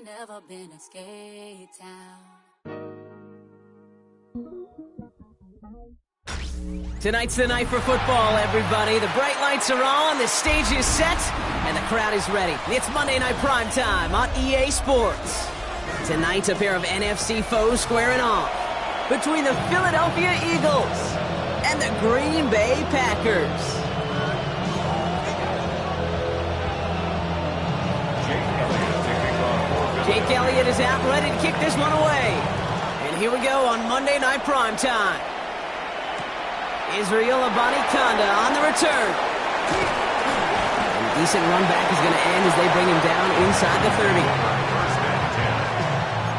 ain't never been a skate town. Tonight's the night for football, everybody. The bright lights are on, the stage is set, and the crowd is ready. It's Monday Night Prime Time on EA Sports. Tonight, a pair of NFC foes squaring off between the Philadelphia Eagles and the Green Bay Packers. Jake Elliott is out ready to kick this one away. And here we go on Monday Night Prime Time. Israel Abanikanda on the return. A decent run back is going to end as they bring him down inside the 30. First and 10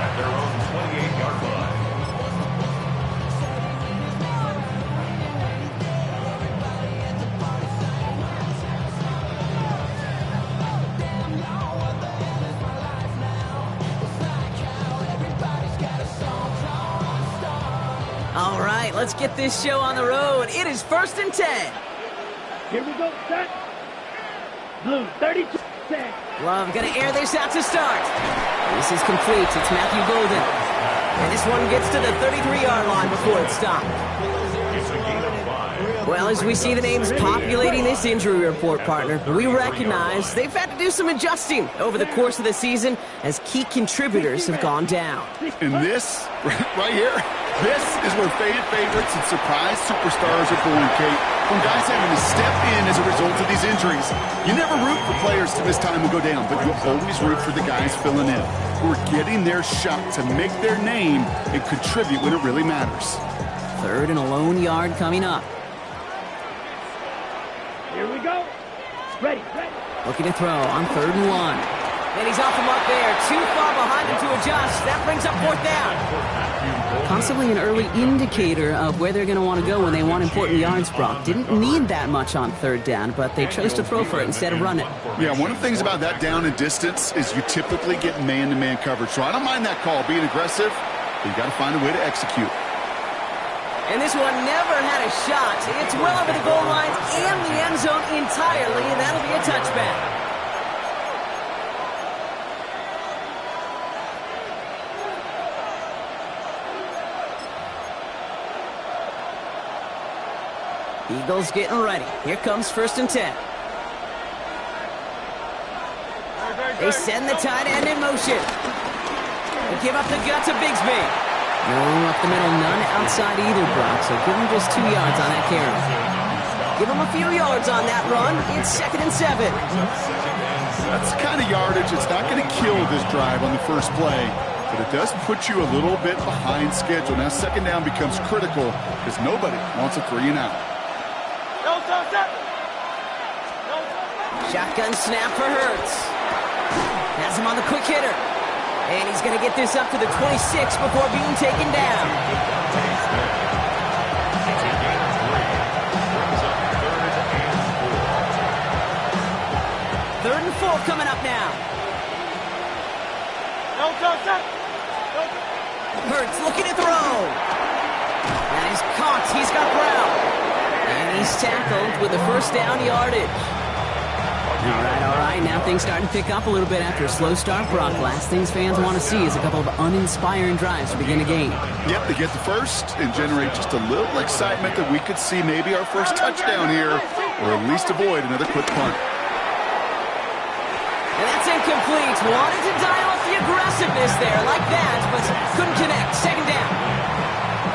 at their own 28-yard line. All right, let's get this show on the road. It is 1st and 10. Here we go, set. Blue, 32, set. Love going to air this out to start. This is complete. It's Matthew Golden. And this one gets to the 33-yard line before it's stopped. It's a gain of 5. Well, as we see the names populating this injury report, partner, we recognize they've had to do some adjusting over the course of the season as key contributors have gone down. And this, right here, this is where faded favorites and surprise superstars are born, Kate. From guys having to step in as a result of these injuries. You never root for players to miss time and go down, but you always root for the guys filling in, who are getting their shot to make their name and contribute when it really matters. 3rd and a lone yard coming up. Here we go. Ready, ready. Looking to throw on 3rd and 1. And he's off him up there. Too far behind him to adjust. That brings up 4th down. Possibly an early indicator of where they're going to want to go when they want important yards, Brock. Didn't need that much on 3rd down, but they chose to throw for it instead of run it. Yeah, one of the things about that down and distance is you typically get man-to-man coverage. So I don't mind that call, being aggressive, but you got to find a way to execute. And this one never had a shot. It's well over the goal line and the end zone entirely, and that'll be a touchback. Eagles getting ready. Here comes 1st and 10. They send the tight end in motion. They give up the gut to Bigsby. No up the middle, none outside either, Brock. So give him just 2 yards on that carry. Give him a few yards on that run. It's 2nd and 7. That's the kind of yardage it's not going to kill this drive on the first play, but it does put you a little bit behind schedule. Now 2nd down becomes critical because nobody wants a 3 and out. Shotgun snap for Hurts. Has him on the quick hitter. And he's going to get this up to the 26 before being taken down. Third and 4 coming up now. Hurts looking to throw. And he's caught. He's got Brown. And he's tackled with the 1st down yardage. All right. Now things starting to pick up a little bit after a slow start, Brock. Last things fans want to see is a couple of uninspiring drives to begin a game. Yep, they get the first and generate just a little excitement that we could see maybe our first touchdown here, or at least avoid another quick punt. And that's incomplete. Wanted to dial up the aggressiveness there like that, but couldn't connect. 2nd down.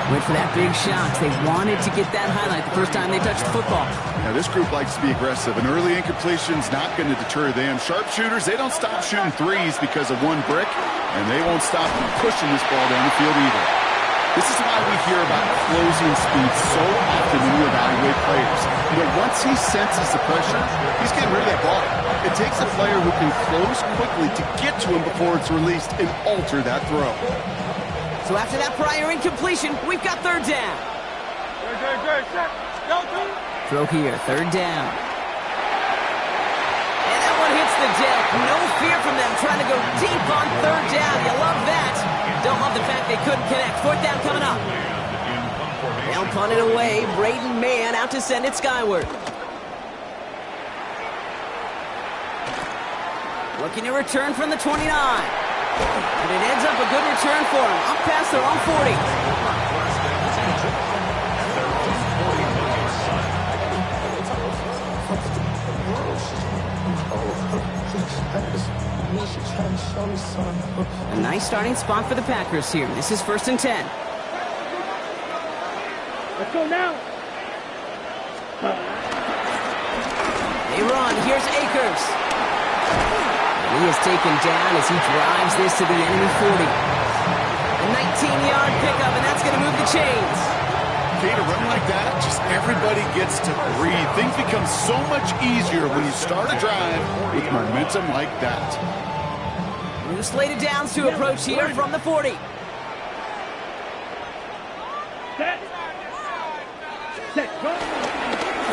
Went for that big shot. They wanted to get that highlight the first time they touched the football. Now, this group likes to be aggressive. An early incompletion's not going to deter them. Sharpshooters, they don't stop shooting threes because of one brick, and they won't stop pushing this ball down the field either. This is why we hear about closing speed so often when you evaluate players. You know, once he senses the pressure, he's getting rid of that ball. It takes a player who can close quickly to get to him before it's released and alter that throw. So after that prior incompletion, we've got 3rd down. Throw here, 3rd down. And that one hits the deck. No fear from them trying to go deep on 3rd down. You love that. Don't love the fact they couldn't connect. 4th down coming up. They'll punt it away. Braden Mann out to send it skyward. Looking to return from the 29. And it ends up a good return for him, up past their own 40. A nice starting spot for the Packers here. This is 1st and 10. Let's go now. They run. Here's Akers. And he is taken down as he drives this to the enemy 40. A 19-yard pickup, and that's going to move the chains. Okay, to run like that, just everybody gets to breathe. Things become so much easier when you start a drive with momentum like that. New slated downs to approach here from the 40. Set. Set. Go.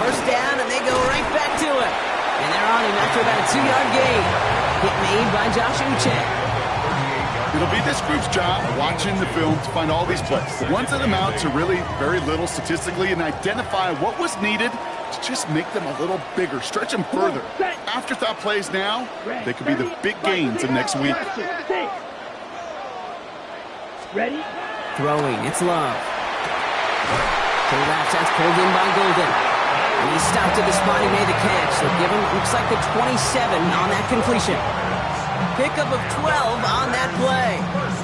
First down, and they go right back to it. And they're on him after about a 2-yard gain. Hit made by Josh Uche. It'll be this group's job watching the film to find all these plays. The ones that amount to really very little statistically and identify what was needed to just make them a little bigger, stretch them further. Afterthought plays now, they could be the big gains of next week. Ready? Throwing, it's Love. To the left, that's pulled in by Golden. And he stopped at the spot, he made the catch. So give him, looks like the 27 on that completion. Pickup of 12 on that play.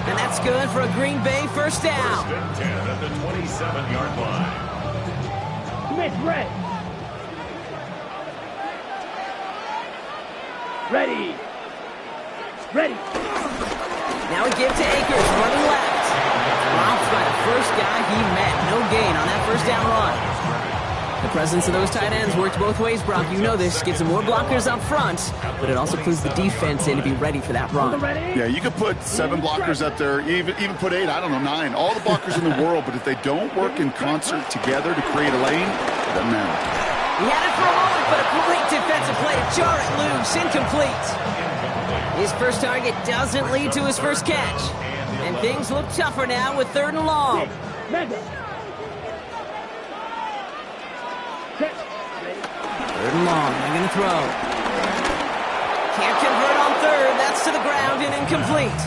And that's good for a Green Bay first down. 10 at the 27-yard line. Smith, red. Ready. Ready. Now we give to Akers, running left. Dropped by the first guy he met. No gain on that first down run. The presence of those tight ends works both ways, Brock. You know this. Gets some more blockers up front, but it also puts the defense in to be ready for that run. Yeah, you could put 7 blockers up there, even put 8, I don't know, 9. All the blockers in the world, but if they don't work in concert together to create a lane, it doesn't matter. He had it for a moment, but a great defensive play to jar it loose. Incomplete. His first target doesn't lead to his first catch. And things look tougher now with 3rd and long. Third and long, they're going to throw. Can't convert on 3rd, that's to the ground and incomplete.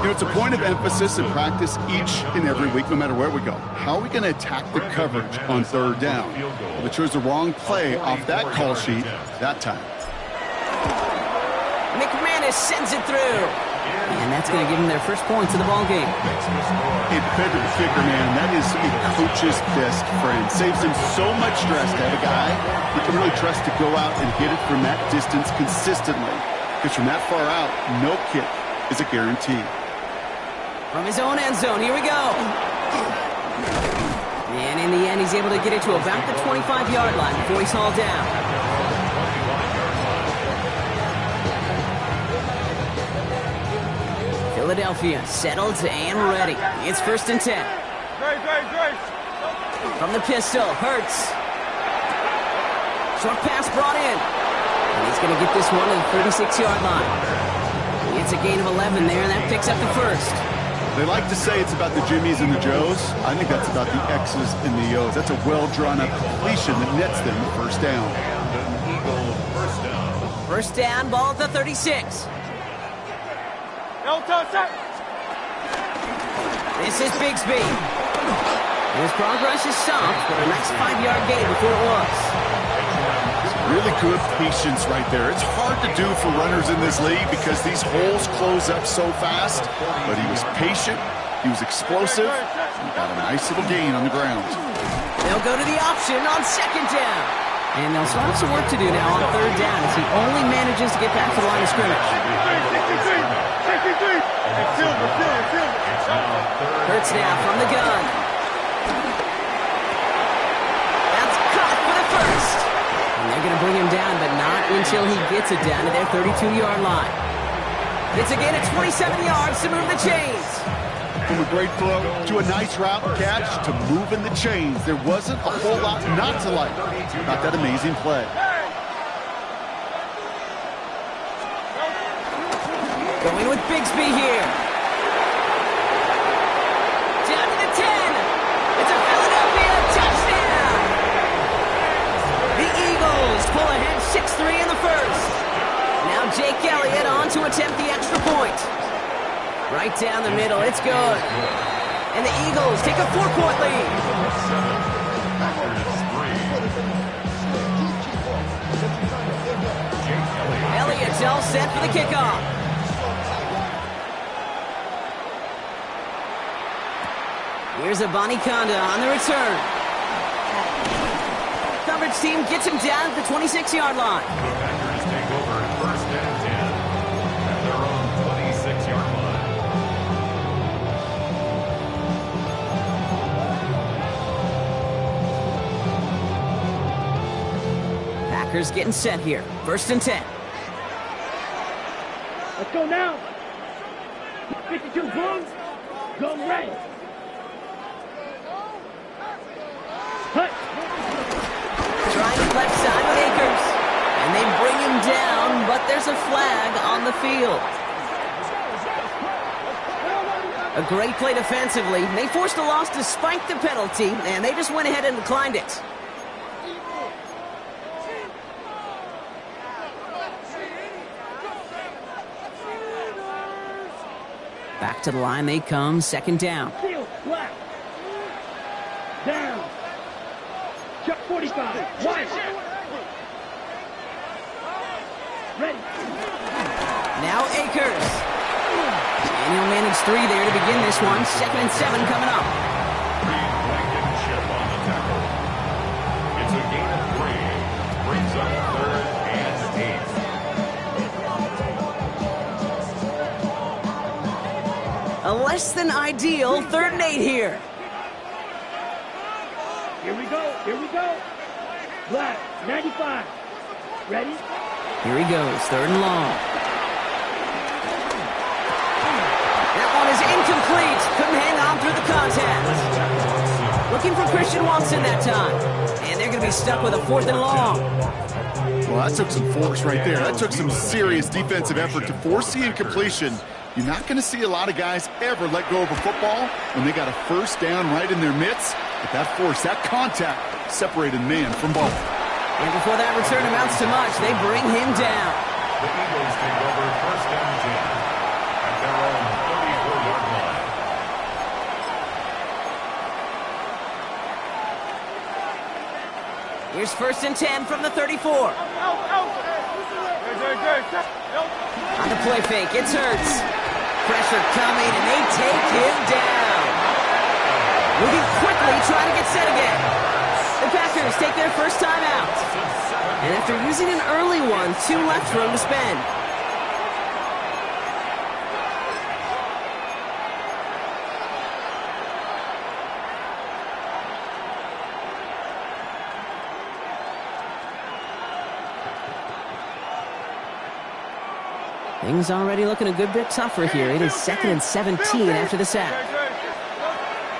You know, it's a point of emphasis in practice each and every week, no matter where we go. How are we going to attack the coverage on 3rd down? Well, they chose the wrong play off that call sheet that time. McManus sends it through. And that's going to give them their first points of the ball game. A defensive figure, man, that is a coach's best friend. Saves him so much stress to have a guy you can really trust to go out and hit it from that distance consistently. Because from that far out, no kick is a guarantee. From his own end zone, here we go. And in the end, he's able to get it to about the 25-yard line before he's hauled down. Philadelphia settled and ready. It's 1st and 10. From the pistol, Hurts. Short pass brought in. And he's going to get this one to the 36-yard line. It's a gain of 11 there, and that picks up the first. They like to say it's about the Jimmies and the Joes. I think that's about the X's and the O's. That's a well-drawn-up completion that nets them the first down. First down, ball at the 36. This is Bigsby. His progress is stopped, but a nice 5-yard gain before it was. Really good patience right there. It's hard to do for runners in this league because these holes close up so fast. But he was patient, he was explosive, and got a nice little gain on the ground. They'll go to the option on 2nd down. And they'll still have some work to do now on 3rd down as he only manages to get back to the line of scrimmage. Hurts now from the gun. That's caught for the first. And they're going to bring him down, but not until he gets it down to their 32-yard line. It's a gain of 27 yards to move the chains. From a great throw to a nice route and catch to moving the chains. There wasn't a whole lot not to like about that amazing play. Going with Bigsby here. Down to the 10. It's a Philadelphia touchdown. The Eagles pull ahead 6-3 in the first. Now Jake Elliott on to attempt the extra point. Right down the middle. It's good. And the Eagles take a 4-point lead. Elliott's all set for the kickoff. Here's Abanikanda on the return. Coverage team gets him down at the 26-yard line. The Packers take over 1st and 10 at their own 26-yard line. Packers getting set here. 1st and 10. Let's go now. 52 Bulls. Go red. Hut. Trying the left side with Akers. And they bring him down, but there's a flag on the field. A great play defensively. They forced a loss despite the penalty, and they just went ahead and declined it. Back to the line they come, 2nd down. Seal. Black. Down. Chuck 45. Wide. Ready. Now Akers. And he'll manage 3 there to begin this one. 2nd and 7 coming up. Blankenship on the tackle. It's a gain of 3. Brings up 3rd and 8. A less than ideal 3rd and 8 here. Here we go. Here we go. Black. 95. Ready. Here he goes, 3rd and long. That one is incomplete. Couldn't hang on through the contact. Looking for Christian Watson that time. And they're going to be stuck with a 4th and long. Well, that took some force right there. That took some serious defensive effort to force the incompletion. You're not going to see a lot of guys ever let go of a football when they got a 1st down right in their midst. But that force, that contact, separated man from ball. And before that return amounts to much, they bring him down. The Eagles take over 1st and 10 at their own 34-yard line. Here's 1st and 10 from the 34. On the play fake, it's Hurts. Pressure coming, and they take him down. Moving quickly, trying to get set again. The Packers take their first time out. And after using an early one, 2 left for him to spend. Things already looking a good bit tougher here. It is 2nd and 17 after the sack.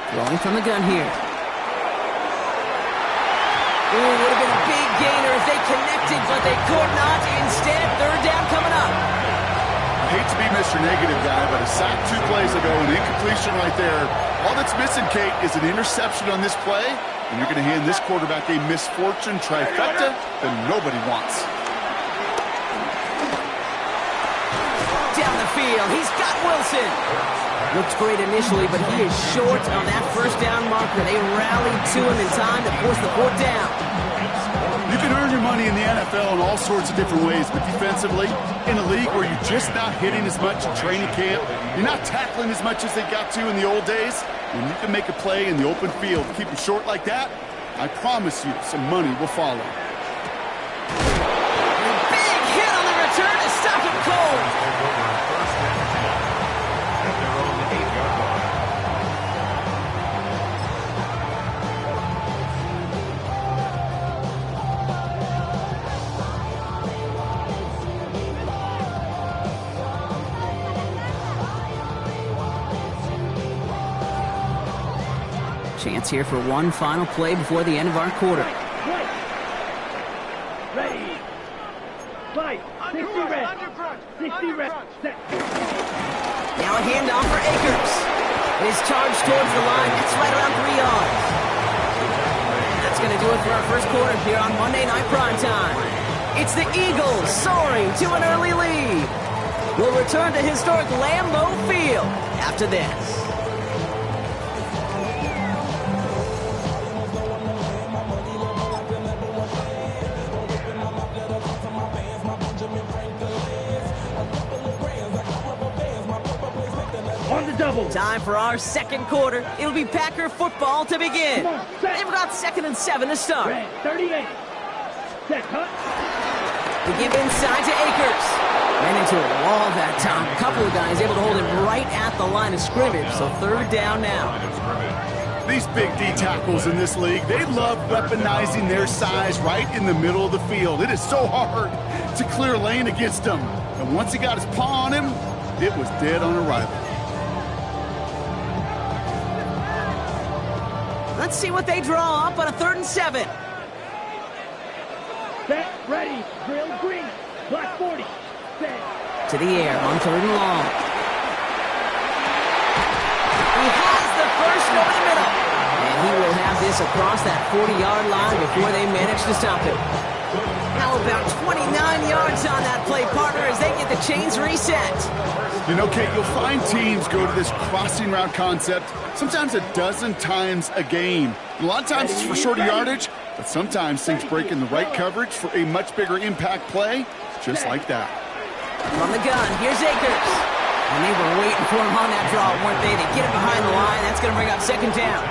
Throwing from the gun here. Ooh, would have been a big gainer if they connected, but they could not. Instead, 3rd down coming up. I hate to be Mr. Negative guy, but a sack 2 plays ago, an incompletion right there. All that's missing, Kate, is an interception on this play, and you're going to hand this quarterback a misfortune trifecta that nobody wants. Down the field, he's got Wilson. Looks great initially, but he is short on that 1st down marker. They rallied to him in time to force the 4th down. You can earn your money in the NFL in all sorts of different ways, but defensively, in a league where you're just not hitting as much in training camp, you're not tackling as much as they got to in the old days, when you can make a play in the open field, keep it short like that, I promise you some money will follow. Big hit on the return to stop him cold. First and 10 at their own 8-yard line. Chance here for one final play before the end of our quarter. Right. Ready. Fight. 60 red. 60 red. Set. Now a handoff for Akers. It is charged towards the line. It's right around 3 yards. And that's going to do it for our first quarter here on Monday Night Primetime. It's the Eagles soaring to an early lead. will return to historic Lambeau Field after this. On the double. Time for our second quarter. It'll be Packer football to begin. Come on, set. They've got 2nd and 7 to start. Red 38. Set, cut. They give inside to Akers. Ran into a wall that time. A couple of guys able to hold him right at the line of scrimmage, so 3rd down now. These big D tackles in this league, they love weaponizing their size right in the middle of the field. It is so hard to clear lane against them. And once he got his paw on him, it was dead on arrival. Let's see what they draw up on a 3rd and 7. Set, ready. Drill green. Black 40. Set. To the air on 3rd and long. He has the first over the middle. And he will have this across that 40-yard line before they manage to stop him. How about 29 yards on that play, partner, as they get the chains reset. You know, Kate, you'll find teams go to this crossing route concept sometimes a dozen times a game. A lot of times it's for shorter yardage, but sometimes things break in the right coverage for a much bigger impact play, just like that. From the gun, here's Akers. And they were waiting for him on that draw, weren't they? They get him behind the line. That's going to bring up 2nd down.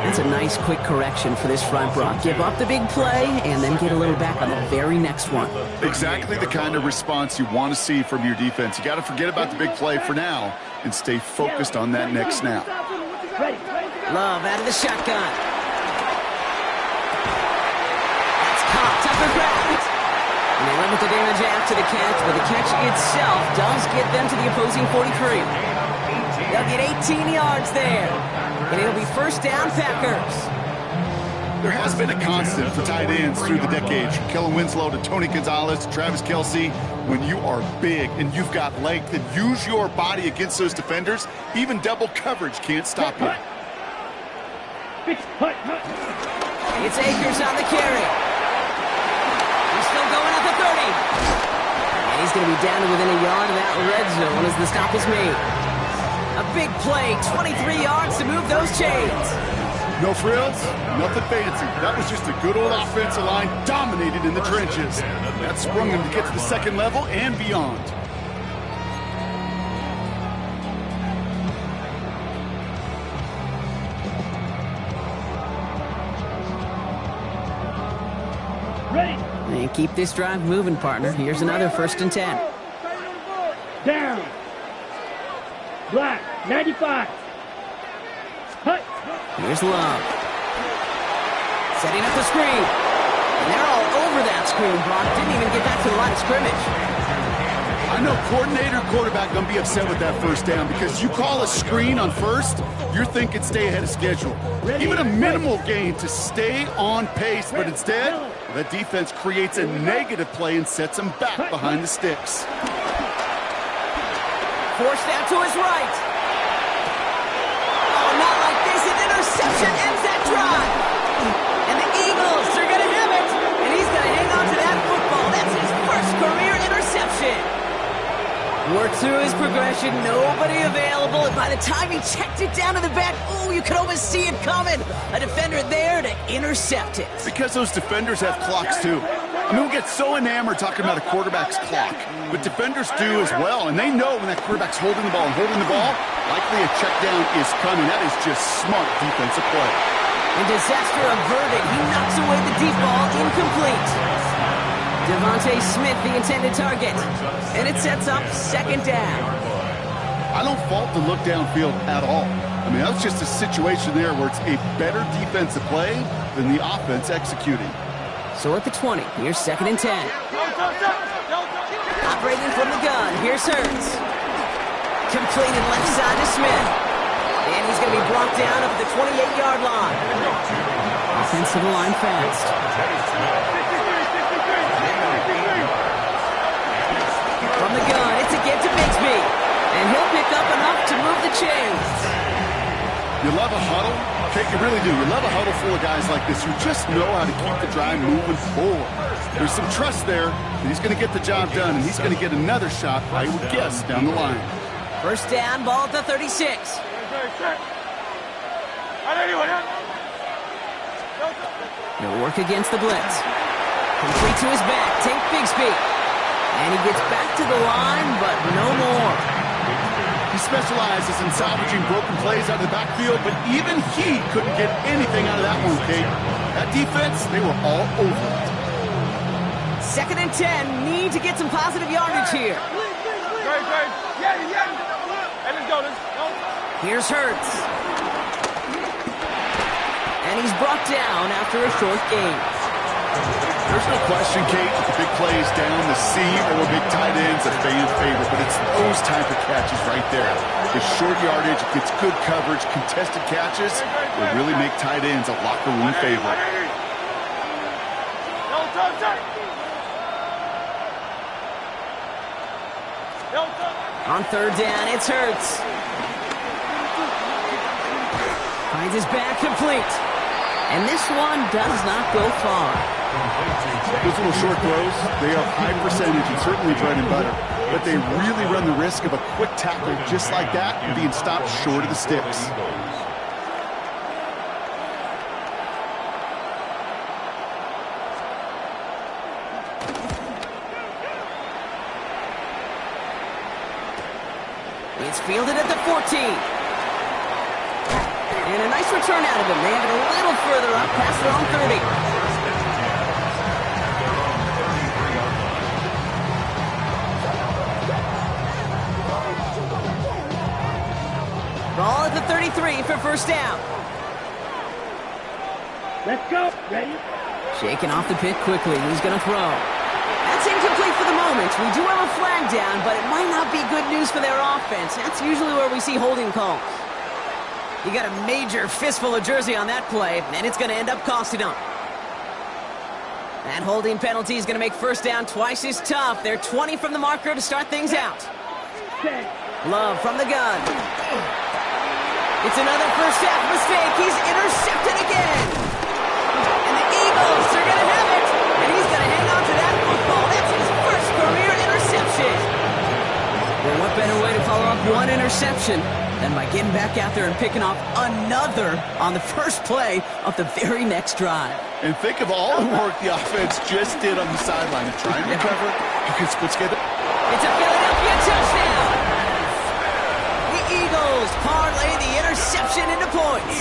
That's a nice quick correction for this front, Brock. Give up the big play and then get a little back on the very next one. Exactly the kind of response you want to see from your defense. You got to forget about the big play for now and stay focused on that next snap. Ready. Love out of the shotgun. That's caught. Tucker Kraft. And they limit the damage after the catch, but the catch itself does get them to the opposing 43. They'll get 18 yards there. And it'll be 1st down, Packers. There has been a constant for tight ends through the decades, from Kellen Winslow to Tony Gonzalez to Travis Kelce. When you are big and you've got length and use your body against those defenders, even double coverage can't stop you. It's Akers on the carry. He's still going at the 30. And he's going to be down to within a yard of that red zone as the stop is made. A big play, 23 yards to move those chains. No frills, nothing fancy. That was just a good old offensive line dominated in the trenches. That sprung him to get to the 2nd level and beyond. Ready. And keep this drive moving, partner. Here's another 1st and 10. Down. Black 95. Cut. Here's Love. Setting up the screen. And they're all over that screen, Brock. Didn't even get back to the line of scrimmage. I know coordinator and quarterback going to be upset with that 1st down because you call a screen on 1st, you're thinking stay ahead of schedule. Even a minimal gain to stay on pace, but instead, the defense creates a negative play and sets them back behind the sticks. Forced out to his right. Oh, not like this. An interception ends that drive. And the Eagles are going to have it. And he's going to hang on to that football. That's his 1st career interception. Worked through his progression. Nobody available. And by the time he checked it down to the back, ooh, you could almost see it coming. A defender there to intercept it. Because those defenders have clocks, too. I mean, we get so enamored talking about a quarterback's clock, but defenders do as well, and they know when that quarterback's holding the ball, likely a check down is coming. That is just smart defensive play. And disaster averted. He knocks away the deep ball, incomplete. Devontae Smith, the intended target, and it sets up 2nd down. I don't fault the look downfield at all. I mean, that was just a situation there where it's a better defensive play than the offense executing. So at the 20, here's 2nd and 10. Operating from the gun, here's Hurts. Completed left side to Smith. And he's going to be brought down up at the 28-yard line. Offensive line fast. From the gun, it's again to Bigsby. And he'll pick up enough to move the chains. You love a huddle? Okay, you really do. You love a huddle full of guys like this who just know how to keep the drive moving forward. There's some trust there that he's going to get the job done, and he's going to get another shot, I would guess, down the line. First down, ball at the 36. He'll work against the blitz. Complete to his back, Tank Bigsby. And he gets back to the line, but no more. He specializes in salvaging broken plays out of the backfield, but even he couldn't get anything out of that one, Kate. That defense, they were all over it. 2nd and 10, need to get some positive yardage here. Here's Hurts. And he's brought down after a short gain. There's no question, Kate, the big plays down the seam or big tight ends, a fan favorite, but it's those type of catches right there. The short yardage, gets good coverage, contested catches will really make tight ends a locker room favorite. On 3rd down, it's Hurts. Finds his back complete. And this one does not go far. Those little short throws, they are high percentage and certainly bread and butter, but they really run the risk of a quick tackle just like that and being stopped short of the sticks. It's fielded at the 14. And a nice return out of him. They have it a little further up past their own 30. Ball at the 33 for first down. Let's go. Ready? Shaking off the pit quickly. He's going to throw. That's incomplete for the moment. We do have a flag down, but it might not be good news for their offense. That's usually where we see holding calls. You got a major fistful of jersey on that play, and it's going to end up costing them. That holding penalty is going to make first down twice as tough. They're 20 from the marker to start things out. Love from the gun. It's another first half mistake. He's intercepted again. And the Eagles are going to have it. And he's going to hang on to that football. That's his first career interception. Well, what better way to follow up one interception than by getting back out there and picking off another on the first play of the very next drive. And think of all the work the offense just did on the sideline and trying to recover. You can put together. It's a Philadelphia touchdown. The Eagles parlay the interception into points.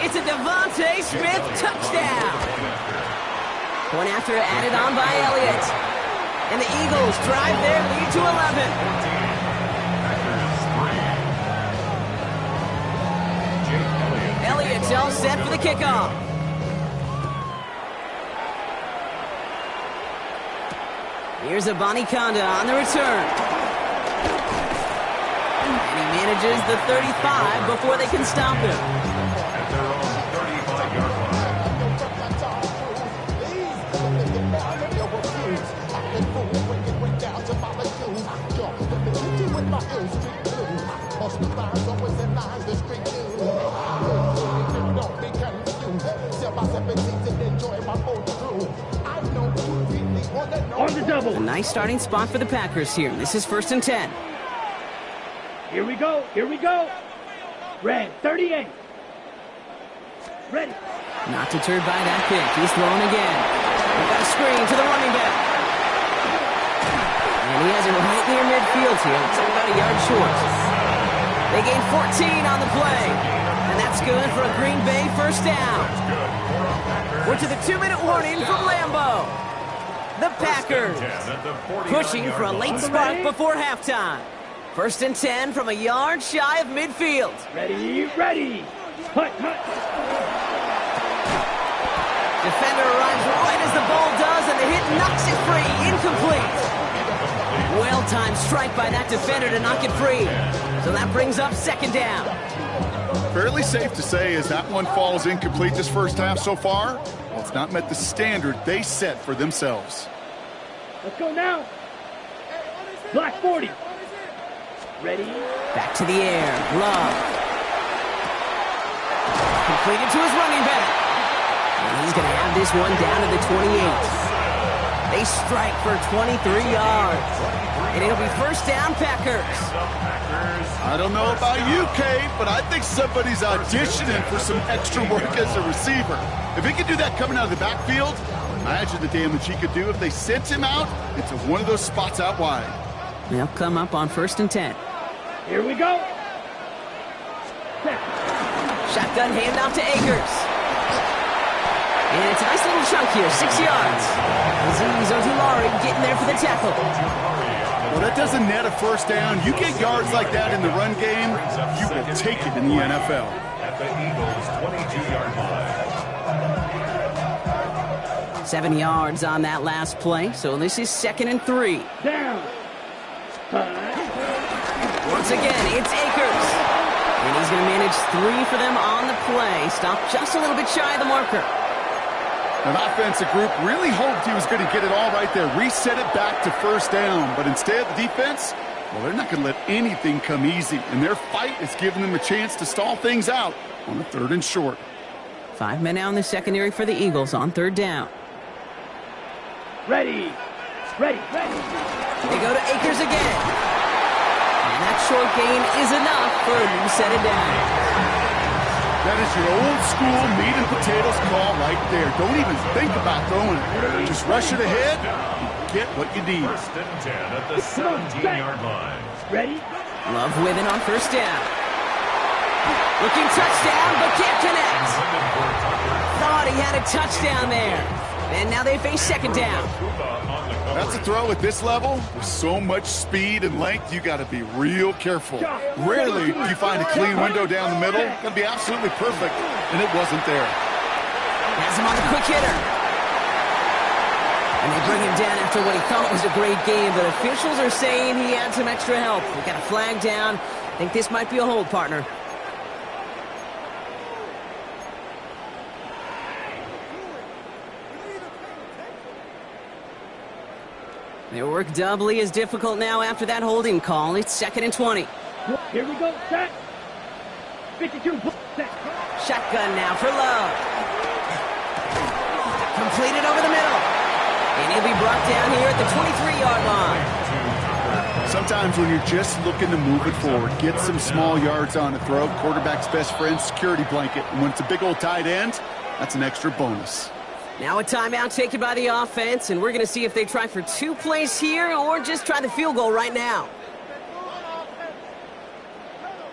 It's a Devontae Smith touchdown. Point after added on by Elliott. And the Eagles drive their lead to 11. Elliott's all set for the kickoff. Here's Abanikanda on the return. And he manages the 35 before they can stop him. At their own 35-yard On the double. A nice starting spot for the Packers here. This is 1st and 10. Here we go. Here we go. Red 38. Ready. Not deterred by that pick. He's throwing again. We've got a screen to the running back. And he has it right near midfield here. Looks like about a yard short. They gain 14 on the play. And that's good for a Green Bay first down. We're to the 2-minute warning from Lambeau. The Packers pushing for a late spark before halftime. 1st and 10 from a yard shy of midfield. Ready, ready. Hut, hut. Defender arrives right as the ball does, and the hit knocks it free. Incomplete. Well-timed strike by that defender to knock it free. So that brings up 2nd down. Fairly safe to say as that one falls incomplete this first half so far, well, it's not met the standard they set for themselves. Let's go now. Black 40. Ready. Back to the air. Love. Completed to his running back. And he's going to have this one down to the 28. They strike for 23 yards. And it'll be first down, Packers. I don't know about you, Kate, but I think somebody's auditioning for some extra work as a receiver. If he could do that coming out of the backfield, imagine the damage he could do if they sent him out into one of those spots out wide. They'll come up on 1st and 10. Here we go. Shotgun handoff to Akers. And it's a nice little chunk here, 6 yards. Azeez Ojulari getting there for the tackle. Well, that doesn't net a first down. You get yards like that in the run game, you will take it in the NFL. At the Eagles' 22-yard line. 7 yards on that last play, so this is 2nd and 3. Down. 5. Once again, it's Akers. And he's going to manage 3 for them on the play. Stopped just a little bit shy of the marker. An offensive group really hoped he was going to get it all right there, reset it back to first down. But instead, the defense, well, they're not going to let anything come easy. And their fight is giving them a chance to stall things out on the 3rd and short. 5 men out in the secondary for the Eagles on 3rd down. Ready. Ready. They go to Akers again. And that short gain is enough for him to set it down. That is your old school meat and potatoes call right there. Don't even think about throwing it. Just rush it ahead and get what you need. 1st and 10 at the 17-yard line. Ready. Love with it on 1st down. Looking touchdown, but can't connect. Thought he had a touchdown there. And now they face 2nd down. That's a throw at this level. With so much speed and length, you got to be real careful. Rarely do you find a clean window down the middle. Got to be absolutely perfect, and it wasn't there. Has him on the quick hitter. And they bring him down after what he thought was a great game, but officials are saying he had some extra help. We got a flag down. I think this might be a hold, partner. Their work doubly as difficult now after that holding call. It's 2nd and 20. Here we go. Set. 52. Set. Shotgun now for Love. Completed over the middle. And he'll be brought down here at the 23-yard line. Sometimes when you're just looking to move it forward, get some small yards on a throw, quarterback's best friend, security blanket. And when it's a big old tight end, that's an extra bonus. Now a timeout taken by the offense, and we're going to see if they try for 2 plays here or just try the field goal right now.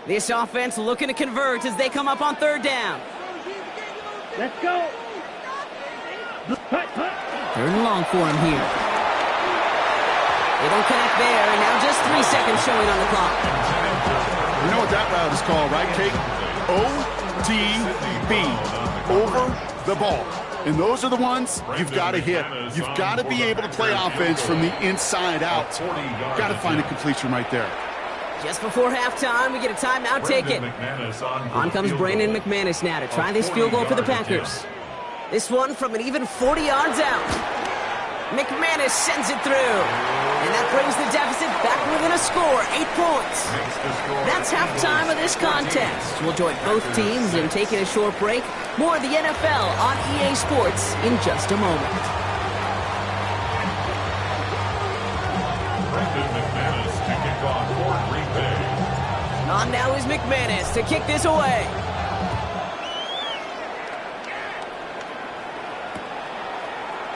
This offense looking to convert as they come up on 3rd down. Let's go. 3rd and long for him here. They don't connect there, and now just 3 seconds showing on the clock. You know what that route is called, right, Kate? OTB, over the ball. And those are the ones you've got to hit. You've got to be able to play offense from the inside out. Got to find a completion right there. Just before halftime, we get a timeout taken. On comes Brandon McManus now to try this field goal for the Packers. This one from an even 40 yards out. McManus sends it through. And that brings the deficit back within a score, 8 points. That's halftime of this contest. We'll join both teams in taking a short break. More of the NFL on EA Sports in just a moment. Brandon McManus to kick off for Green Bay. On now is McManus to kick this away.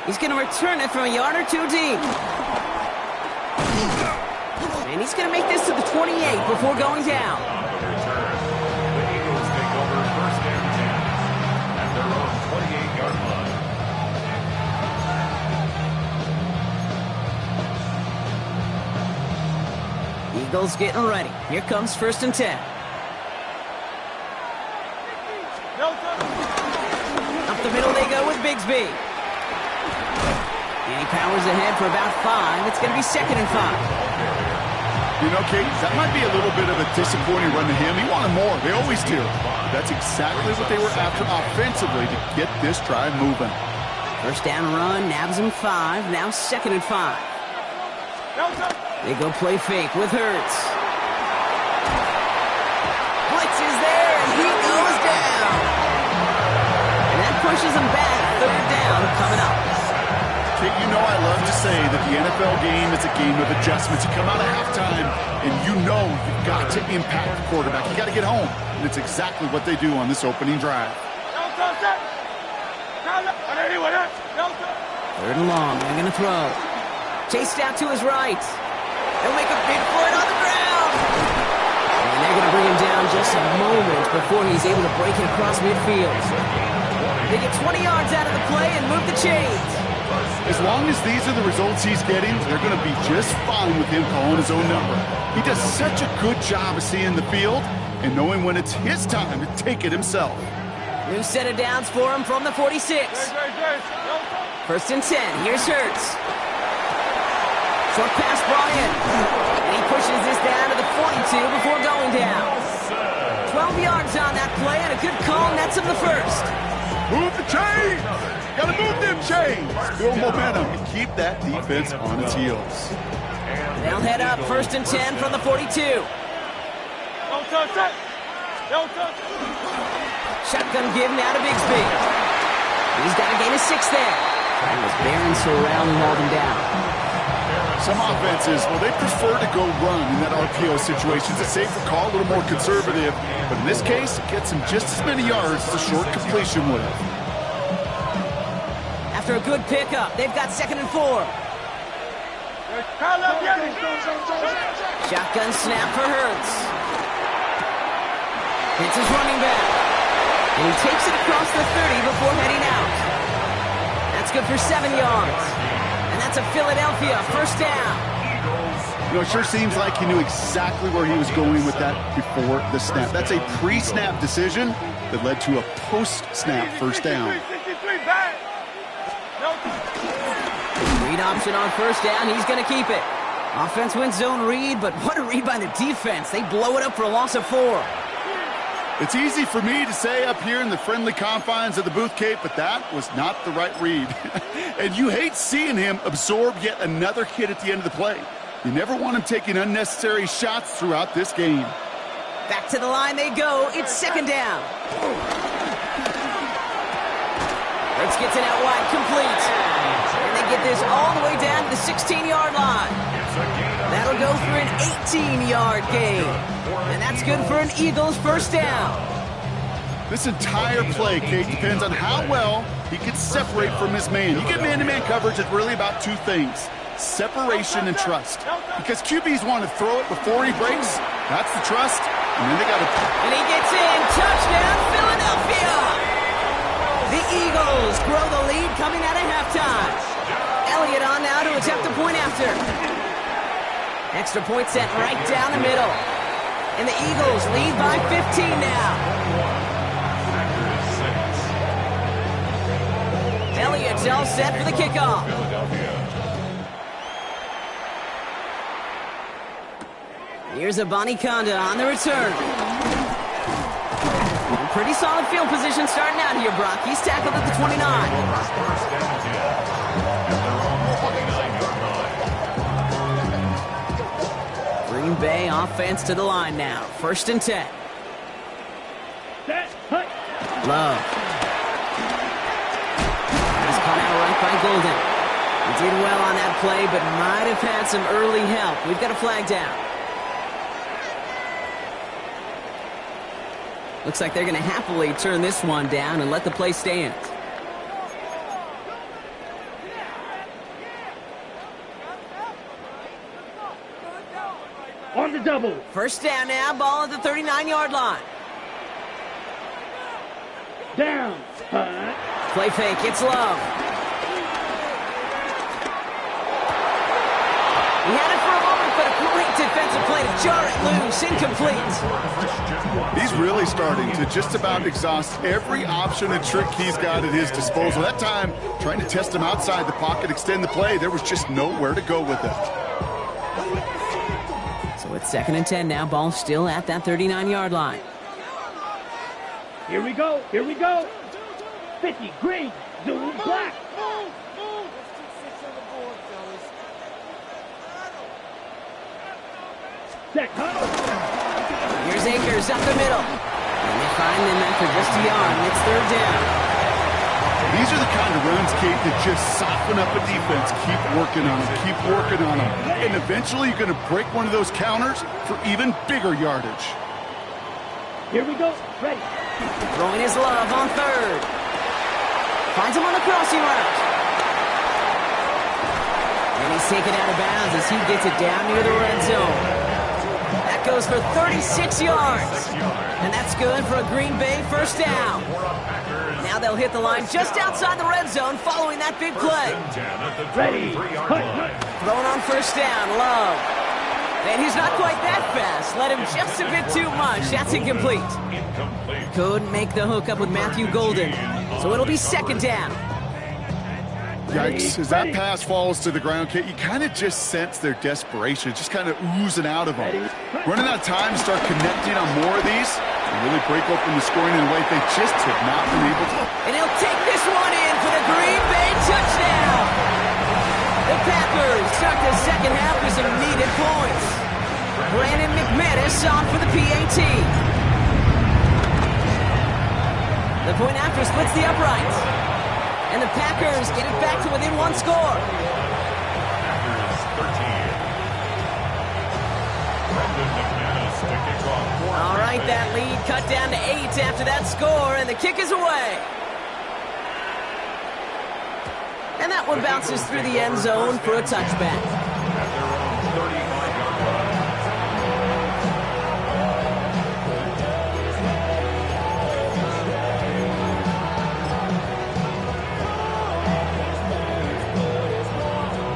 He's going to return it from a yard or 2 deep. And he's going to make this to the 28 before going down. The Eagles take over 1st and 10 at their own 28-yard line. Eagles getting ready. Here comes 1st and 10. Up the middle they go with Bigsby. And he powers ahead for about 5. It's going to be 2nd and 5. You know, Kate, that might be a little bit of a disappointing run to him. He wanted more. They always do. That's exactly what they were after offensively to get this drive moving. 1st down run, nabs him 5. Now 2nd and 5. They go play fake with Hurts. Blitz is there, and he goes down. pushes them back. Third down coming up. Kate, you know I love to say that the NFL game is a game of adjustments. You come out of halftime, and you know you've got to impact the quarterback. You got to get home, and it's exactly what they do on this opening drive. Third and long. They're going to throw. Chased out to his right. He'll make a bid for it on the ground. And they're going to bring him down just a moment before he's able to break it across midfield. They get 20 yards out of the play and move the chains. As long as these are the results he's getting, they're going to be just fine with him calling his own number. He does such a good job of seeing the field and knowing when it's his time to take it himself. New set of downs for him from the 46. First and 10. Here's Hurts. Short pass brought in. And he pushes this down to the 42 before going down. 12 yards on that play and a good call nets him the first. Move the chains! Gotta move them chains! Build momentum and keep that defense on its heels. They'll head up first and 10 from the 42. Shotgun give now to Bigsby. He's got to gain a 6 there. And as Barron surrounding all them down. Some offenses, well, they prefer to go run in that RPO situation. It's a safer call, a little more conservative. But in this case, it gets him just as many yards as a short completion would have. After a good pickup, they've got 2nd and 4. Shotgun snap for Hurts. It's his running back. And he takes it across the 30 before heading out. That's good for 7 yards. And that's a Philadelphia first down. You know, it sure seems like he knew exactly where he was going with that before the snap. That's a pre-snap decision that led to a post-snap first down. Read option on first down. He's going to keep it. Offense wins zone read, but what a read by the defense. They blow it up for a loss of 4. It's easy for me to say up here in the friendly confines of the booth, Kate, but that was not the right read. And you hate seeing him absorb yet another hit at the end of the play. You never want him taking unnecessary shots throughout this game. Back to the line they go. It's 2nd down. Hurts gets it out wide, complete. And they get this all the way down to the 16-yard line. That'll go for an 18-yard gain. And that's good for an Eagles first down. This entire play, Kate, depends on how well he can separate from his man. You get man-to-man coverage, it's really about two things: separation and trust. Because QBs want to throw it before he breaks. That's the trust. And then they got to... And he gets in. Touchdown, Philadelphia! The Eagles grow the lead coming out of halftime. Elliott on now to attempt a point after. Extra point set right down the middle. And the Eagles lead by 15 now. Elliott's all set for the kickoff. Here's Abanikanda on the return. Pretty solid field position starting out here, Brock. He's tackled at the 29. Green Bay offense to the line now. First and 10. Love. He's caught out right by Golden. He did well on that play, but might have had some early help. We've got a flag down. Looks like they're going to happily turn this one down and let the play stand. On the double. First down now, ball at the 39-yard line. Down. Punt. Play fake, it's Love. He had it for a moment, but a great defensive play to jar it loose, incomplete. He's really starting to just about exhaust every option and trick he's got at his disposal. That time, trying to test him outside the pocket, extend the play, there was just nowhere to go with it. So it's 2nd and 10 now, ball still at that 39-yard line. Here we go. Here we go. 50 green. Zoom black. Here's Akers up the middle. And they find him after just a yard, and it's 3rd down. the runs, Kate, to just soften up a defense. Keep working on them. Keep working on them. And eventually you're going to break one of those counters for even bigger yardage. Here we go. Ready. Throwing his love on third. Finds him on the crossing route. And he's taken out of bounds as he gets it down near the red zone. That goes for 36 yards. And that's good for a Green Bay first down. Now they'll hit the line just outside the red zone following that big play. Ready. Throwing on first down, Love. And he's not quite that fast. Let him just a bit too much. That's incomplete. Couldn't make the hook up with Matthew Golden. So it'll be second down. Yikes. As that pass falls to the ground, Kate, you kind of just sense their desperation, just kind of oozing out of them. Running out of time to start connecting on more of these and really break open the scoring in a way they just have not been able to. And he'll take this one in for the Green Bay touchdown. The Packers start the second half with some needed points. Brandon McManus on for the PAT. The point after splits the uprights. And the Packers get it back to within one score. Packers 13. Brandon McManus to kick off. All right, that lead cut down to 8 after that score, and the kick is away. And that one bounces through the end zone for a touchback. At their own 35-yard line.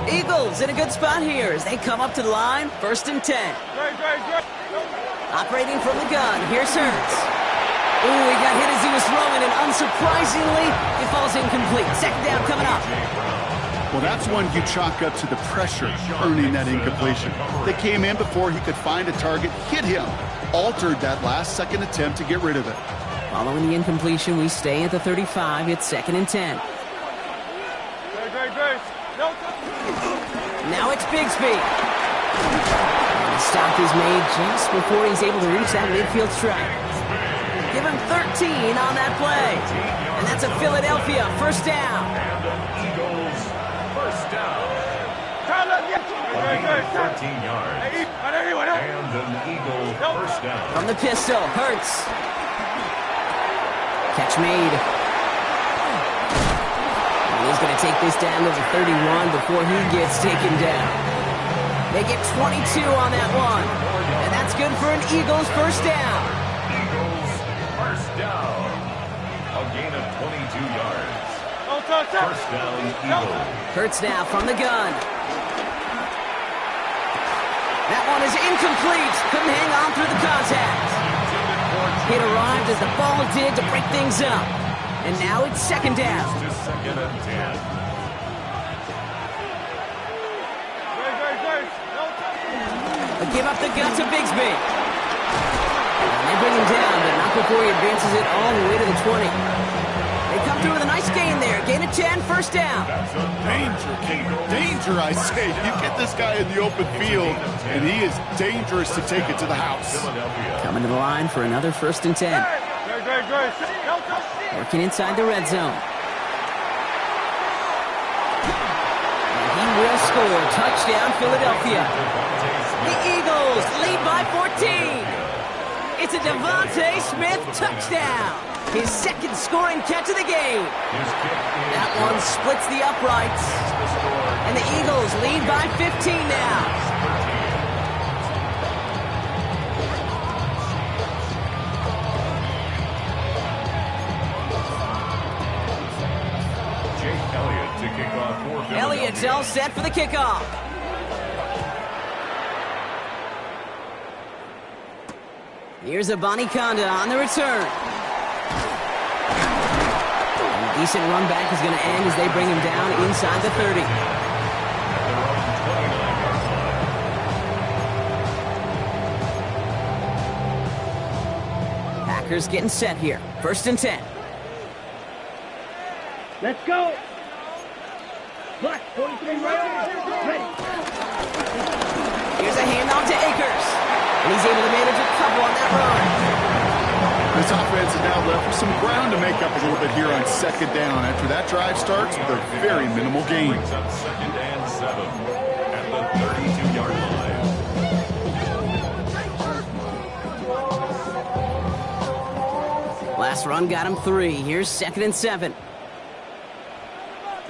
Eagles in a good spot here as they come up to the line, 1st and 10. Operating from the gun, here's Hurts. Ooh, he got hit as he was throwing, and unsurprisingly, it falls incomplete. Second down coming up. Well, that's one you chalk up to the pressure earning that incompletion. They came in before he could find a target, hit him, altered that last-second attempt to get rid of it. Following the incompletion, we stay at the 35. It's 2nd and 10. Now it's Bigsby. And the stop is made just before he's able to reach that midfield strike. Give him 13 on that play. And that's a Philadelphia first down. Eagles first down. A gain of 13 yards. And an Eagle first down. From the pistol, Hurts. Catch made. And he's going to take this down to the 31 before he gets taken down. They get 22 on that one. And that's good for an Eagles first down. Eagles first down. A gain of 22 yards. First down, Eagles. Hurts now from the gun. That one is incomplete. Couldn't hang on through the contact. It arrived as the ball did to break things up. And now it's second down. To 2nd and 10. A give up the gut to Bigsby. And they bring him down, but not before he advances it all the way to the 20. They come through with a nice gain there. Gain of 10, first down. Danger, Kate. Danger, I say. You get this guy in the open field, and he is dangerous to take it to the house. Coming to the line for another 1st and 10. Working inside the red zone. And he will score. Touchdown, Philadelphia. The Eagles lead by 14. It's a Devontae Smith touchdown. His second scoring catch of the game. That one splits the uprights. And the Eagles lead by 15 now. Elliott's all set for the kickoff. Here's a Conda on the return. A decent run back is going to end as they bring him down inside the 30. Packers getting set here. 1st and 10. Let's go. Black 43 right. Ready. Here's a handoff to Akers. And he's able to manage a couple on that run. This offense is now left with some ground to make up a little bit here on second down after that drive starts with a very minimal gain. Brings up 2nd and 7 at the 32-yard line. Last run got him 3. Here's 2nd and 7.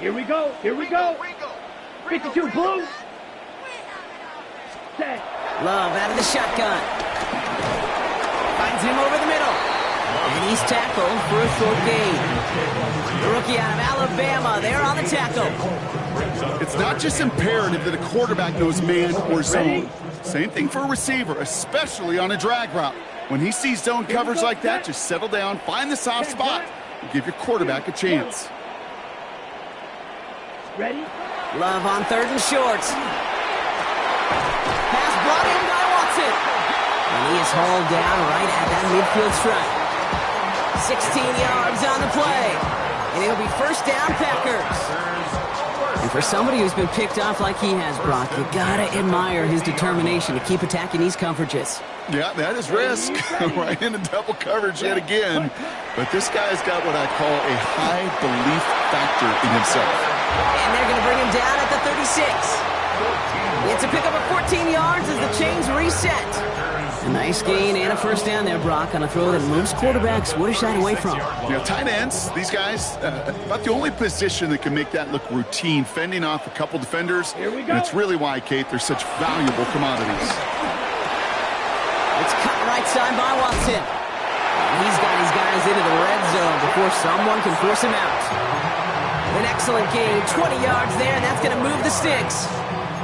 Here we go. Here we go. 52 blue. Set. Love out of the shotgun. Finds him over the middle. And he's tackled for a short gain. The rookie out of Alabama, they're on the tackle. It's not just imperative that a quarterback knows man or zone. Same thing for a receiver, especially on a drag route. When he sees zone coverage like that, just settle down, find the soft spot, and give your quarterback a chance. Ready? Love on 3rd and short. Pass brought in by Watson. And he is hauled down right at that midfield stripe. 16 yards on the play. And it'll be 1st down, Packers. And for somebody who's been picked off like he has, Brock, you gotta admire his determination to keep attacking these coverages. Yeah, that is risk. Right into double coverage yet again. But this guy's got what I call a high belief factor in himself. And they're going to bring him down at the 36. It's a pickup of 14 yards as the chains reset. A nice gain and a 1st down there, Brock, on a throw that most quarterbacks would have shied away from. You know, tight ends, these guys, about the only position that can make that look routine, fending off a couple defenders. Here we go. And it's really why, Kate, they're such valuable commodities. It's cut right side by Watson. He's got his guys into the red zone before someone can force him out. An excellent gain, 20 yards there, and that's going to move the sticks.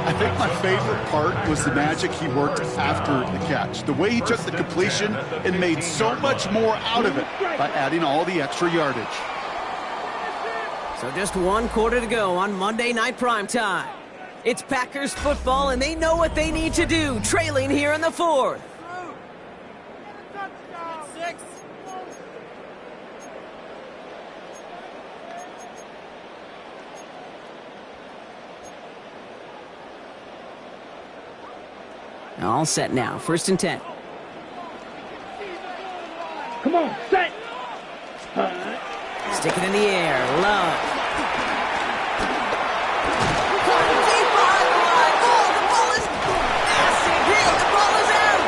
I think my favorite part was the magic he worked after the catch. The way he took the completion and made so much more out of it by adding all the extra yardage. So just 1 quarter to go on Monday Night Primetime. It's Packers football, and they know what they need to do, trailing here in the 4th. All set now. 1st and 10. Come on, set. Stick it in the air. Love. Deep behind the line. Oh, the ball is massive hit. The ball is out.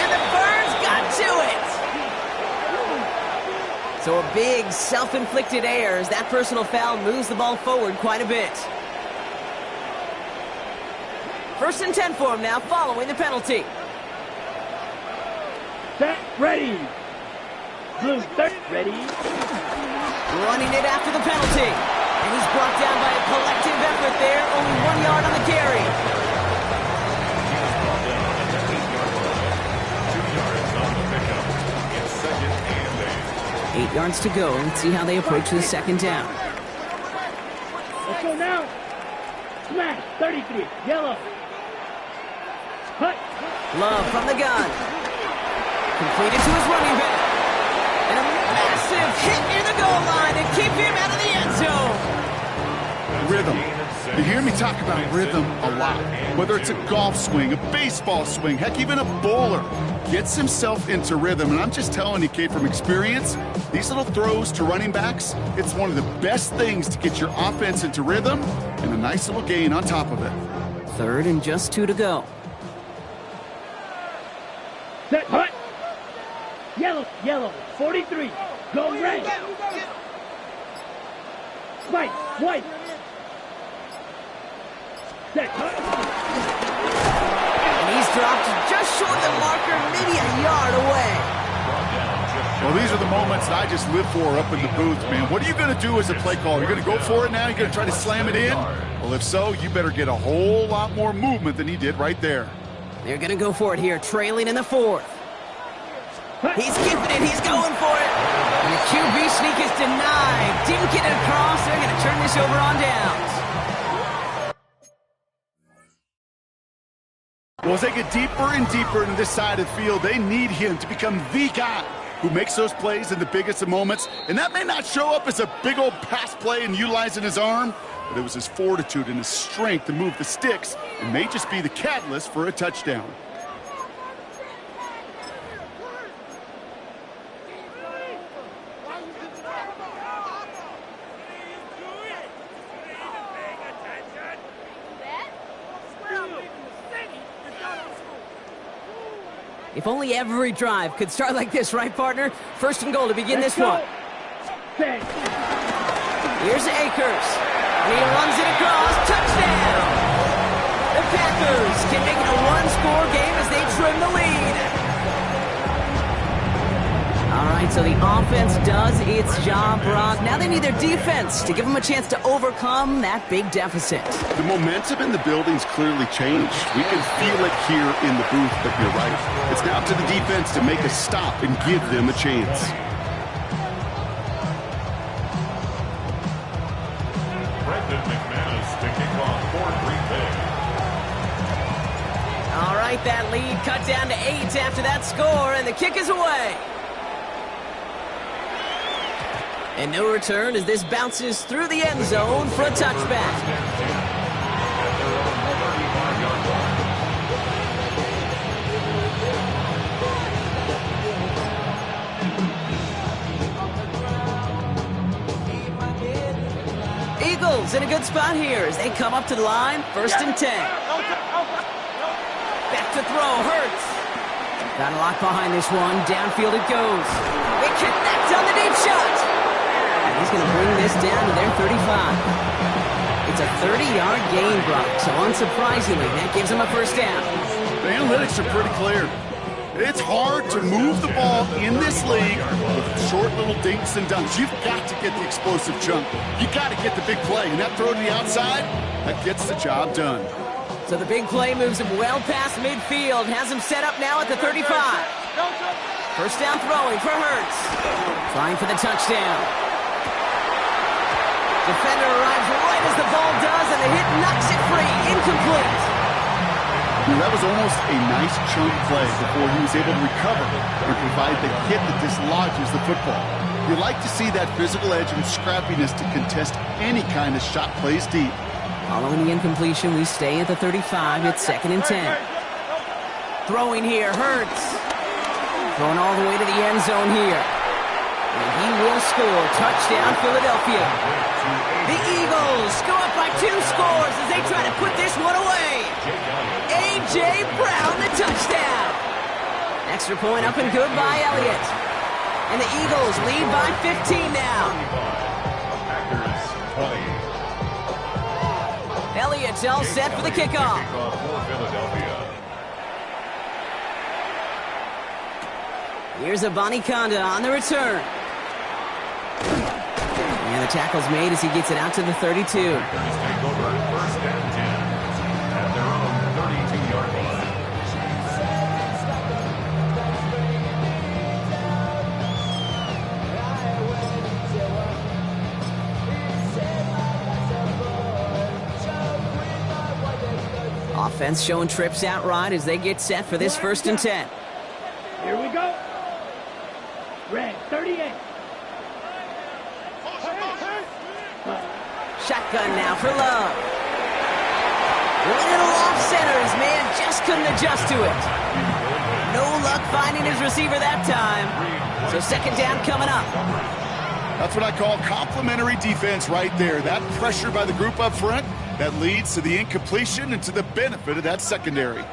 And the Birds got to it. So a big self-inflicted error as that personal foul moves the ball forward quite a bit. 1st and 10 for him now, following the penalty. Set, ready. Blue, set, ready. Running it after the penalty. And he's brought down by a collective effort there. Only 1 yard on the carry. 2 yards on the pickup. It's 2nd and 8. 8 yards to go. Let's see how they approach the 2nd down. Let's go now. Smash, 33, yellow. Cut. Love from the gun. Completed to his running back. And a massive hit near the goal line to keep him out of the end zone. Rhythm. You hear me talk about rhythm a lot. Whether it's a golf swing, a baseball swing, heck, even a bowler gets himself into rhythm. And I'm just telling you, Kate, from experience, these little throws to running backs, it's one of the best things to get your offense into rhythm and a nice little gain on top of it. 3rd and just 2 to go. Set, hut. Yellow, yellow, 43. Go red. White, white. Set, hut. And he's dropped just short of the marker, maybe a yard away. Well, these are the moments that I just live for up in the booth, man. What are you going to do as a play caller? You're going to go for it now? You're going to try to slam it in? Well, if so, you better get a whole lot more movement than he did right there. They're going to go for it here, trailing in the 4th. He's giving it. He's going for it. And the QB sneak is denied. Didn't get it across. They're going to turn this over on downs. Well, as they get deeper and deeper into this side of the field, they need him to become the guy who makes those plays in the biggest of moments. And that may not show up as a big old pass play and utilizing his arm, but it was his fortitude and his strength to move the sticks and may just be the catalyst for a touchdown. If only every drive could start like this, right, partner? First and goal to begin this one. Set. Here's Akers. And he runs it across. Touchdown! The Packers can make it a one-score game as they trim the lead. All right, so the offense does its job, Brock. Now they need their defense to give them a chance to overcome that big deficit. The momentum in the building's clearly changed. We can feel it here in the booth, but you're right. It's now to the defense to make a stop and give them a chance. Brendan McManus to kick off for Green Bay. All right, that lead cut down to 8 after that score, and the kick is away. And no return as this bounces through the end zone for a touchback. Eagles in a good spot here as they come up to the line, 1st and 10. Back to throw, Hurts. Got a lock behind this one, downfield it goes. They connect on the deep shot. He's going to bring this down to their 35. It's a 30-yard gain, Brock, so unsurprisingly, that gives him a first down. The analytics are pretty clear. It's hard to move the ball in this league with short little dinks and dunks. You've got to get the explosive jump. You've got to get the big play, and that throw to the outside, that gets the job done. So the big play moves him well past midfield, has him set up now at the 35. First down throwing for Hurts. Trying for the touchdown. Defender arrives right as the ball does, and the hit knocks it free. Incomplete. That was almost a nice chunk play before he was able to recover and provide the hit that dislodges the football. You like to see that physical edge and scrappiness to contest any kind of shot plays deep. Following the incompletion, we stay at the 35. It's 2nd and 10. Throwing here, Hurts. Throwing all the way to the end zone here. And he will score. Touchdown, Philadelphia. The Eagles go up by 2 scores as they try to put this one away. A.J. Brown, the touchdown. Extra point up and good by Elliott. And the Eagles lead by 15 now. Packers 20. Elliott's all set for the kickoff. Kickoff for Philadelphia. Here's Abanikanda on the return. And the tackle's made as he gets it out to the 32. Packers take over 1st and 10 at their own 32-yard line. Offense showing trips out right as they get set for this 1st and 10. Here we go. Red 38. Shotgun now for Love. Little off center. His man just couldn't adjust to it. No luck finding his receiver that time. So 2nd down coming up. That's what I call complimentary defense right there. That pressure by the group up front, that leads to the incompletion and to the benefit of that secondary.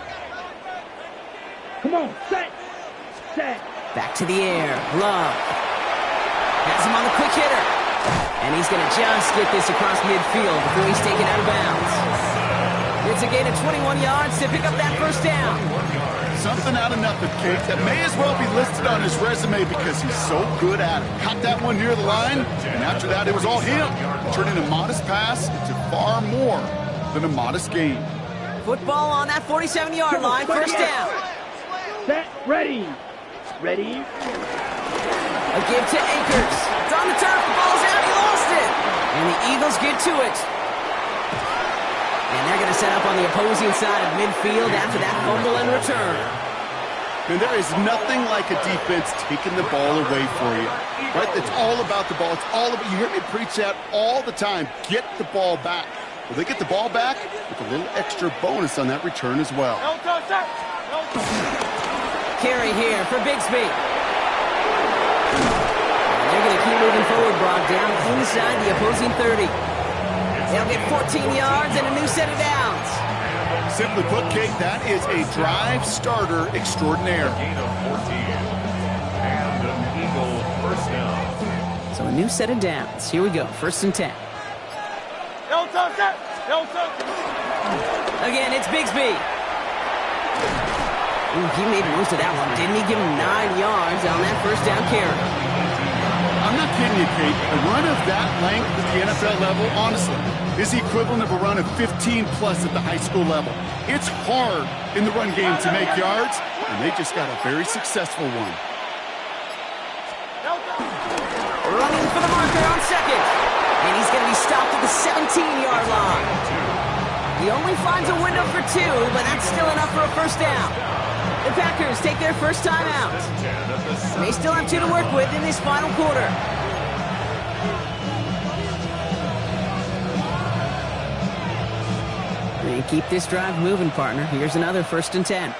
Come on, set. Set. Back to the air. Love. Has him on the quick hitter. And he's going to just get this across midfield before he's taken out of bounds. It's a gain of 21 yards to pick up that first down. Something out of nothing, Kate, that may as well be listed on his resume because he's so good at it. Caught that one near the line, and after that it was all him. Turning a modest pass into far more than a modest gain. Football on that 47-yard line, first down. Set. Ready. Ready. A give to Akers. It's on the turf, the ball's out, he lost it. And the Eagles get to it. And they're going to set up on the opposing side of midfield after that fumble and return. And there is nothing like a defense taking the ball away for you. Right? It's all about the ball. It's all about, you hear me preach that all the time. Get the ball back. Well, they get the ball back with a little extra bonus on that return as well. Carry here for Bigsby. They're going to keep moving forward, Brock, down inside the opposing 30. They'll get 14 yards and a new set of downs. Simply put, Kate, that is a drive starter extraordinaire. Gain of 14. And an Eagle first down. So a new set of downs. Here we go. 1st and 10. Again, it's Bigsby. Ooh, he made most of that one, didn't he? Give him 9 yards on that 1st down carry. I'm not kidding you, Kate. A run of that length at the NFL level, honestly, is the equivalent of a run of 15-plus at the high school level. It's hard in the run game to make yards, and they just got a very successful one. Running for the marker on 2nd. And he's going to be stopped at the 17-yard line. He only finds a window for 2, but that's still enough for a 1st down. The Packers take their 1st time out. They still have 2 to work with in this final quarter. They keep this drive moving, partner. Here's another 1st and 10.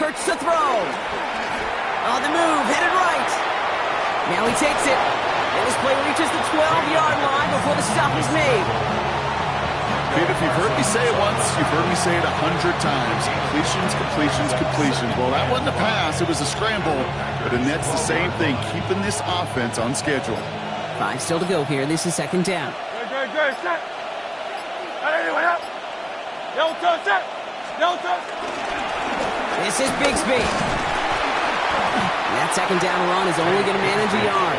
Hurts to throw. On the move, headed right. Now he takes it. And this play reaches the 12-yard line before the stop is made. Kate, if you've heard me say it once, you've heard me say it 100 times. Completions, completions, completions. Well, that wasn't a pass. It was a scramble. But the Nets the same thing, keeping this offense on schedule. 5 still to go here. This is 2nd down. This is Bigsby. That 2nd down run is only going to manage a yard.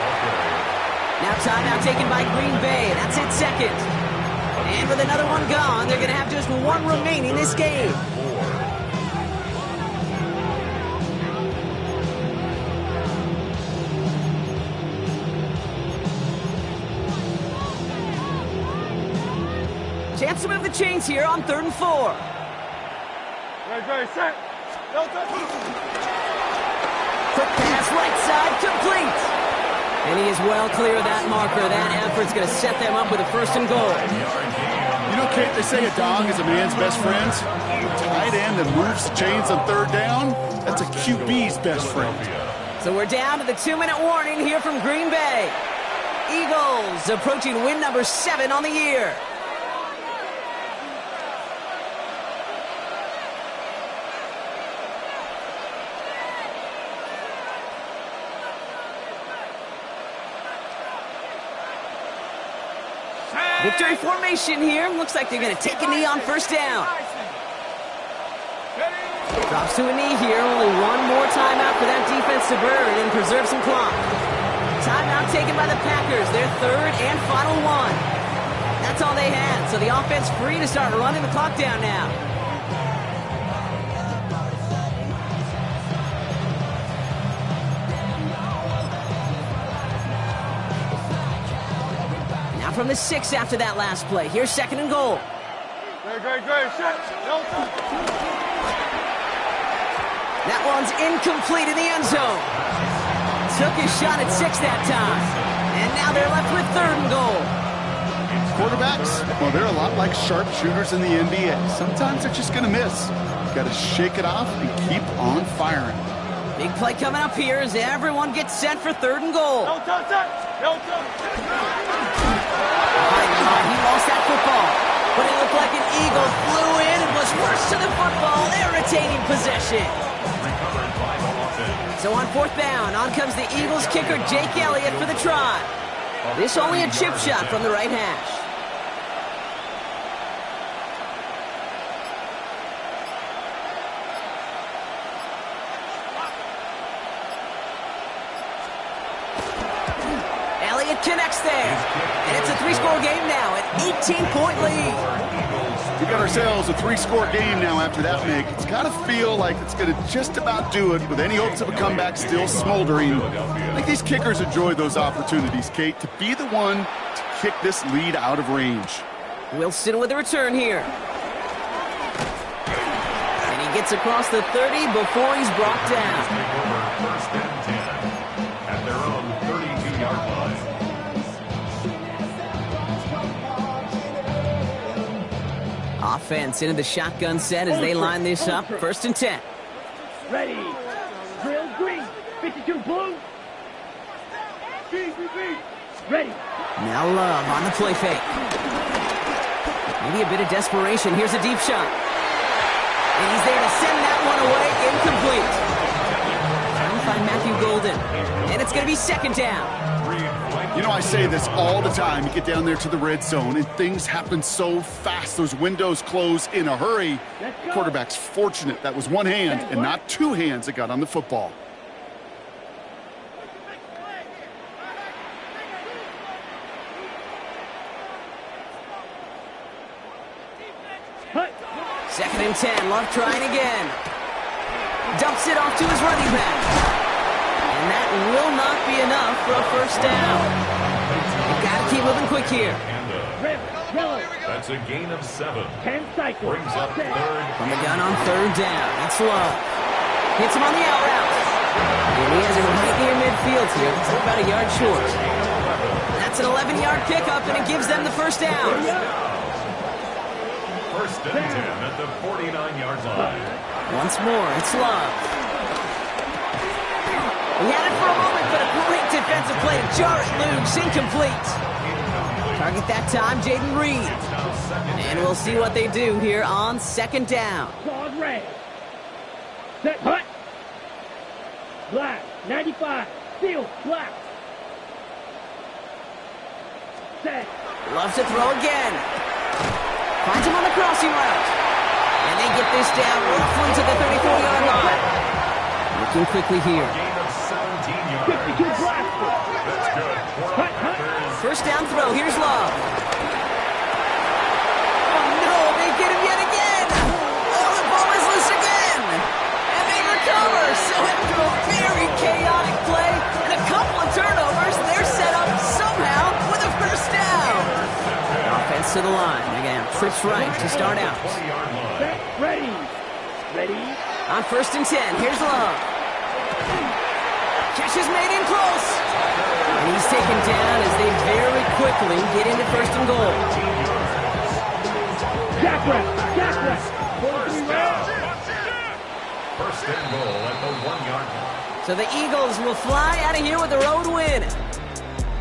Now timeout taken by Green Bay. That's it, 2nd. And with another one gone, they're going to have just 1 remaining this game. Chance to move the chains here on 3rd and 4. Quick pass, right side, complete. And he is well clear of that marker. That effort's going to set them up with a 1st and goal. You know, Kate, they say a dog is a man's best friend. A tight end that moves the chains on 3rd down, that's a QB's best friend. So we're down to the 2-minute warning here from Green Bay. Eagles approaching win number 7 on the year. Victory formation here. Looks like they're going to take a knee on 1st down. Drops to a knee here. Only 1 more timeout for that defense to burn and preserve some clock. Timeout taken by the Packers. Their 3rd and final one. That's all they had. So the offense free to start running the clock down now. From the 6 after that last play. Here's 2nd and goal. That one's incomplete in the end zone. Took his shot at 6 that time. And now they're left with 3rd and goal. Quarterbacks, well, they're a lot like sharpshooters in the NBA. Sometimes they're just going to miss. Got to shake it off and keep on firing. Big play coming up here as everyone gets set for 3rd and goal. He lost that football, but it looked like an Eagle flew in and was worse to the football. They're retaining possession. So on 4th down, on comes the Eagles kicker Jake Elliott for the try. This only a chip shot from the right hash. Connects there. And it's a 3-score game now, an 18-point lead. We got ourselves a 3-score game now after that, Mick. It's got to feel like it's going to just about do it with any hopes of a comeback still smoldering. I think these kickers enjoy those opportunities, Kate, to be the one to kick this lead out of range. Wilson with a return here. And he gets across the 30 before he's brought down. 1st and 10 at their own 32-yard line. Offense into the shotgun set as they line this up. 1st and 10. Ready. Drill green. 52 blue. Ready. Now Love on the play fake. Maybe a bit of desperation. Here's a deep shot. And he's there to send that one away. Incomplete. Trying to find Matthew Golden. And it's going to be second down. You know, I say this all the time. You get down there to the red zone, and things happen so fast. Those windows close in a hurry. Quarterback's fortunate that was one hand and not two hands that got on the football. Second and 10. Love trying again. Dumps it off to his running back. And that will not be enough for a first down. You've got to keep moving quick here. That's a gain of 7. 10 cycles. Brings up third. From the gun on third down. That's Love. Hits him on the out route. And he has it right near midfield here. It's about a yard short. That's an 11-yard pickup, and it gives them the first down. First and 10 at the 49-yard line. Once more, it's Love. He had it for a moment, but a great defensive play to jar it loose. Incomplete. Target that time, Jaden Reed. And we'll see what they do here on second down. Claude Ray. Set, hut. Black, 95. Field, black. Set. Loves to throw again. Finds him on the crossing route. And they get this down roughly to the 34-yard line. Looking quickly here. Gain of 17 yards. 52 Blackford. That's good. Hut, hut. First down throw. Here's Love. Oh, no. They get him yet again. Oh, the ball is loose again. And they recover. So after a very chaotic play and a couple of turnovers, they're set up somehow with a first down. Offense to the line. Again, trips right to start out. 20-yard line. Set, ready. Ready. On first and 10, here's Love. Catch is made in close. And he's taken down as they very quickly get into first and goal. Jack rep. Jack rep. First and goal at the 1-yard line. So the Eagles will fly out of here with a road win.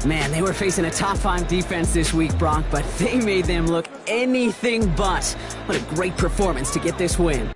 Man, they were facing a top-5 defense this week, Bronk, but they made them look anything but. What a great performance to get this win.